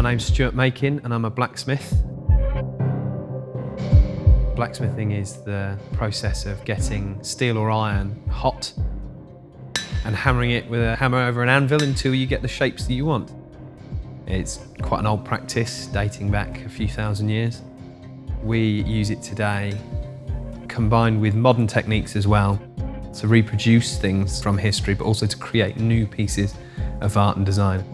My name's Stuart Making and I'm a blacksmith. Blacksmithing is the process of getting steel or iron hot and hammering it with a hammer over an anvil until you get the shapes that you want. It's quite an old practice, dating back a few thousand years. We use it today, combined with modern techniques as well, to reproduce things from history, but also to create new pieces of art and design.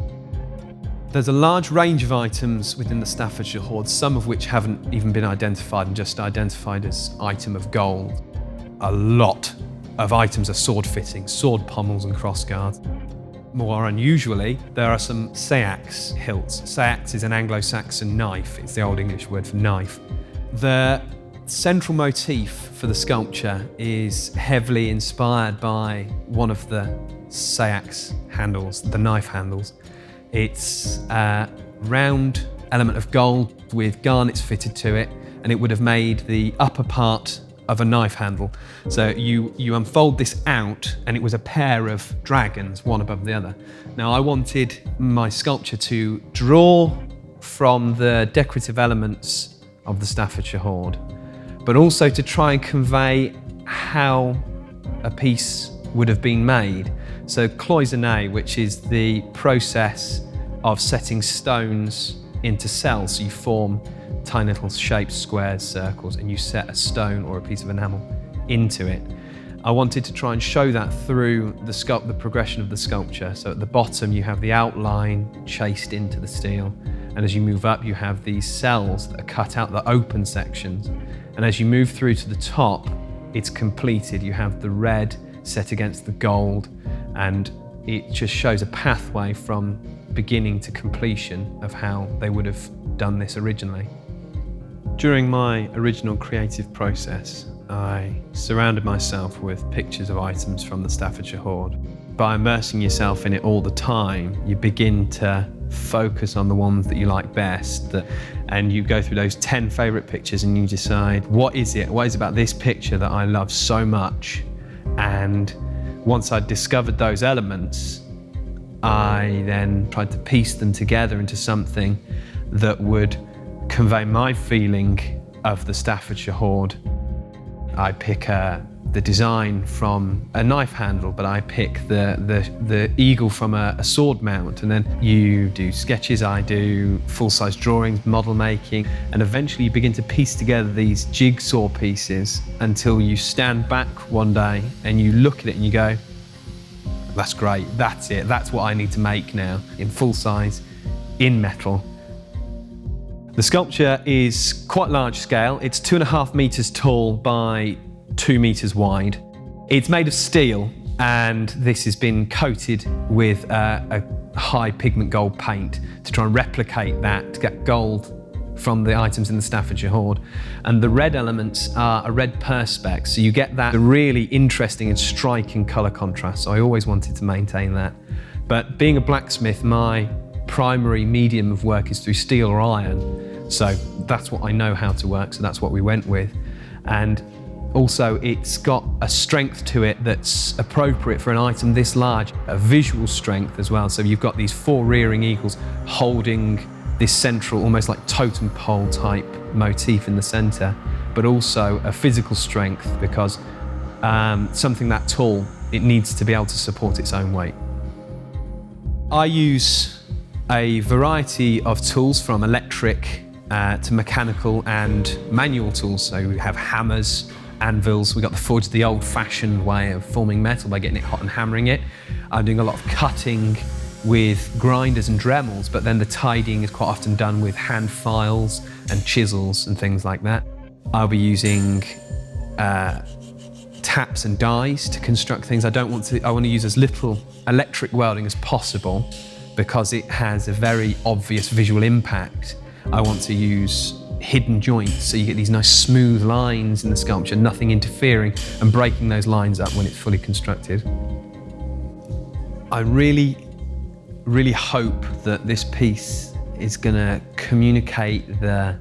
There's a large range of items within the Staffordshire Hoard, some of which haven't even been identified and just identified as item of gold. A lot of items are sword fittings, sword pommels and crossguards. More unusually, there are some seax hilts. Seax is an Anglo-Saxon knife. It's the Old English word for knife. The central motif for the sculpture is heavily inspired by one of the seax handles, the knife handles. It's a round element of gold with garnets fitted to it, and it would have made the upper part of a knife handle. So you unfold this out and it was a pair of dragons, one above the other. Now I wanted my sculpture to draw from the decorative elements of the Staffordshire Hoard, but also to try and convey how a piece would have been made. So cloisonné, which is the process of setting stones into cells. So you form tiny little shapes, squares, circles, and you set a stone or a piece of enamel into it. I wanted to try and show that through the progression of the sculpture. So at the bottom you have the outline chased into the steel, and as you move up you have these cells that are cut out, the open sections, and as you move through to the top it's completed. You have the red set against the gold, and it just shows a pathway from beginning to completion of how they would have done this originally. During my original creative process, I surrounded myself with pictures of items from the Staffordshire Hoard. By immersing yourself in it all the time, you begin to focus on the ones that you like best, and you go through those 10 favourite pictures and you decide, what is it about this picture that I love so much? And once I'd discovered those elements, I then tried to piece them together into something that would convey my feeling of the Staffordshire Hoard. I pick the design from a knife handle, but I pick the eagle from a sword mount, and then you do sketches, I do full-size drawings, model making, and eventually you begin to piece together these jigsaw pieces until you stand back one day and you look at it and you go, that's great, that's it, that's what I need to make now, in full size, in metal. The sculpture is quite large scale. It's 2.5 meters tall by 2 meters wide. It's made of steel, and this has been coated with a high pigment gold paint to try and replicate that, to get gold from the items in the Staffordshire Hoard. And the red elements are a red perspex, so you get that really interesting and striking colour contrast. So I always wanted to maintain that. But being a blacksmith, my primary medium of work is through steel or iron. So that's what I know how to work, so that's what we went with. And also it's got a strength to it that's appropriate for an item this large, a visual strength as well. So you've got these 4 rearing eagles holding this central, almost like totem pole type motif in the center, but also a physical strength because something that tall, it needs to be able to support its own weight. I use a variety of tools from electric to mechanical and manual tools. So we have hammers, anvils. We got the forge, the old-fashioned way of forming metal by getting it hot and hammering it. I'm doing a lot of cutting with grinders and dremels, but then the tidying is quite often done with hand files and chisels and things like that. I'll be using taps and dies to construct things. I want to use as little electric welding as possible because it has a very obvious visual impact. I want to use hidden joints, so you get these nice smooth lines in the sculpture, nothing interfering and breaking those lines up when it's fully constructed. I really hope that this piece is going to communicate the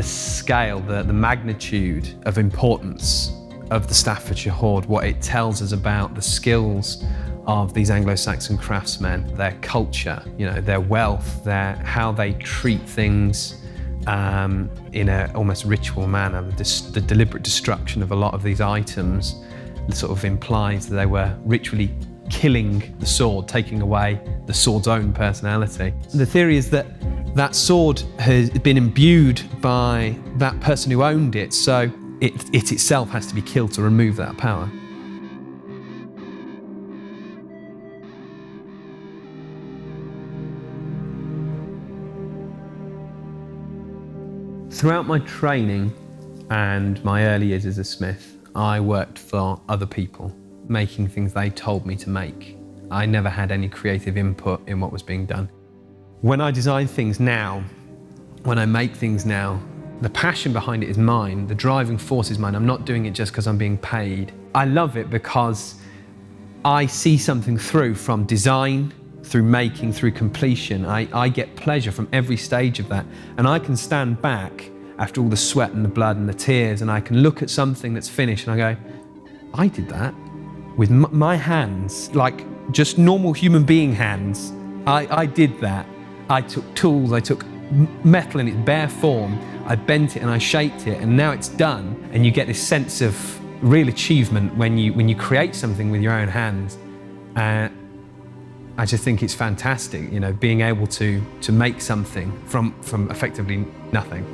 scale, the magnitude of importance of the Staffordshire Hoard, what it tells us about the skills of these Anglo-Saxon craftsmen, their culture, you know, their wealth, how they treat things in a almost ritual manner. The deliberate destruction of a lot of these items sort of implies that they were ritually killing the sword, taking away the sword's own personality. The theory is that that sword has been imbued by that person who owned it, so it itself has to be killed to remove that power. Throughout my training and my early years as a smith, I worked for other people, making things they told me to make. I never had any creative input in what was being done. When I design things now, when I make things now, the passion behind it is mine, the driving force is mine. I'm not doing it just because I'm being paid. I love it because I see something through from design, through making, through completion. I get pleasure from every stage of that. And I can stand back after all the sweat and the blood and the tears, and I can look at something that's finished and I go, I did that with my hands, like just normal human being hands. I did that. I took tools, I took metal in its bare form, I bent it and I shaped it, and now it's done. And you get this sense of real achievement when you create something with your own hands. I just think it's fantastic, you know, being able to make something from effectively nothing.